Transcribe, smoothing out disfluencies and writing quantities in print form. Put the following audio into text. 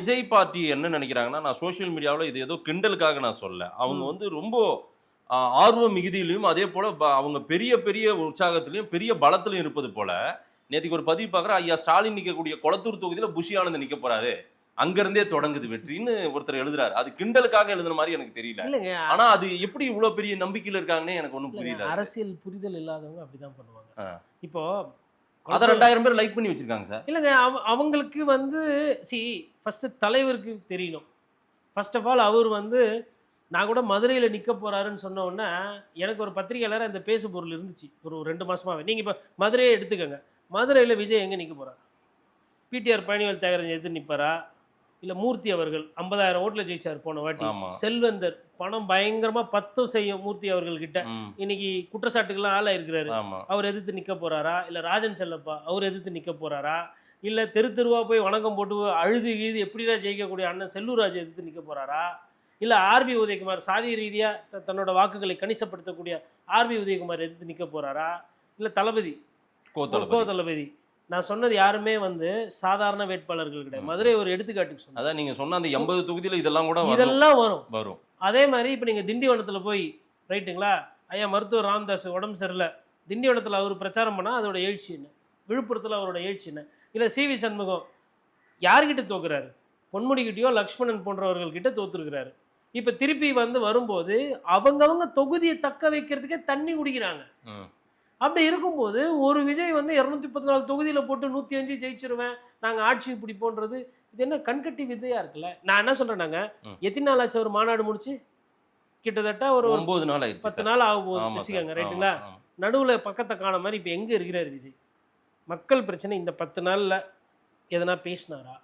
Vijay party என்ன நினைக்கிறாங்கன்னா, நான் சோசியல் மீடியாவுல இது ஏதோ கிண்டலுக்காக நான் சொல்லல. அவங்க வந்து ரொம்ப ஆர்வ மிகுதியிலும், அதே போல அவங்க பெரிய பெரிய உற்சாகத்திலயும், பெரிய பலத்திலும் இருப்பது போல, நேத்துக்கு ஒரு பதிவு பார்க்குறேன், ஐயா ஸ்டாலின் நிக்கக்கூடிய கொளத்தூர் தொகுதியில புஷி ஆனந்த் நிக்க போறாரு. அங்கிருந்தே தொடங்குது வெற்றின்னு ஒருத்தர் எழுதுறாரு. அது கிண்டலுக்காக எழுதுன மாரி எனக்கு தெரியல. இல்லைங்க. ஆனா அது எப்படி இவ்வளவு பெரிய நம்பிக்கையில இருக்காங்கன்னே எனக்கு ஒண்ணும் புரியல. அரசியல் புரிதல் இல்லாதவங்க அப்படிதான் பண்ணுவாங்க. இப்போ அத 2000 பேர் லைக் பண்ணி வச்சிருக்காங்க சார். இல்லைங்க, அவங்களுக்கு வந்து ஃபர்ஸ்ட் தலைவருக்கு தெரியணும். ஃபர்ஸ்ட் ஆஃப் ஆல் அவர் வந்து நான் கூட மதுரையில் நிற்க போறாருன்னு சொன்ன உடனே எனக்கு ஒரு பத்திரிகையாளர் அந்த பேசு பொருள் இருந்துச்சு ஒரு 2 மாசமாவே. நீங்கள் இப்போ மதுரையை எடுத்துக்கோங்க. மதுரையில் விஜய் எங்கே நிற்க போறார்? பிடிஆர் பழனிவேல் தியாகராஜன் எதிர்த்து நிற்பாரா? இல்லை மூர்த்தி அவர்கள் 50,000 ஓட்டில் ஜெயிச்சார் போன வாட்டி. செல்வந்தர் பணம் பயங்கரமாக பத்தம் செய்யும் மூர்த்தி அவர்கள்கிட்ட. இன்னைக்கு குற்றச்சாட்டுக்கெல்லாம் ஆளாயிருக்கிறாரு. அவர் எதிர்த்து நிற்க போறாரா? இல்லை ராஜன் செல்லப்பா அவர் எதிர்த்து நிற்க போறாரா? இல்லை தெருவா போய் வணக்கம் போட்டு அழுது எப்படிலாம் ஜெயிக்கக்கூடிய அண்ணன் செல்லூராஜ் எதிர்த்து நிற்க போறாரா? இல்லை ஆர்பி உதயகுமார் சாதி ரீதியாக தன்னோட வாக்குகளை கணிசப்படுத்தக்கூடிய ஆர்பி உதயகுமார் எதிர்த்து நிற்க போறாரா? இல்லை தளபதி கோ தளபதி? நான் சொன்னது யாருமே வந்து சாதாரண வேட்பாளர்கள் கிடையாது. மதுரை ஒரு எடுத்துக்காட்டுக்கு சொன்னேன். அதான் நீங்க சொன்ன அந்த 80 தொகுதியில இதெல்லாம் கூட வரும். அதே மாதிரி இப்போ நீங்கள் திண்டிவனத்தில் போய் ரைட்டுங்களா, ஐயா மருத்துவர் ராமதாஸ் உடம்பு சரியில்லை, திண்டிவனத்தில் அவர் பிரச்சாரம் பண்ணால் அதோட எழுச்சி என்ன? விழுப்புரத்தில் அவரோட எழுச்சி என்ன? இல்லை சிவி சண்முகம் யார்கிட்ட தோக்குறாரு? பொன்முடிக்கிட்டயோ லக்ஷ்மணன் போன்றவர்கள்கிட்ட தோத்துருக்கிறாரு. இப்போ திருப்பி வந்து வரும்போது அவங்கவங்க தொகுதியை தக்க வைக்கிறதுக்கே தண்ணி குடிக்கிறாங்க. அப்படி இருக்கும்போது ஒரு விஜய் வந்து 214 தொகுதியில் போட்டு 105 ஜெயிச்சிருவேன், நாங்கள் ஆட்சி பிடிப்போன்றது இது என்ன கண்கட்டி விதையா இருக்குல்ல? நான் என்ன சொல்றேன்னாங்க, எத்தனை நாள் ஆச்சு ஒரு மாநாடு முடிச்சு? கிட்டத்தட்ட ஒரு 9 நாள் 10 நாள் ஆக போகுது வச்சுக்கோங்க ரைட்டுங்களா. நடுவில் பக்கத்தை காண மாதிரி இப்போ எங்கே இருக்கிறார் விஜய்? மக்கள் பிரச்சனை இந்த 10 நாளில் எதனா பேசினாரா?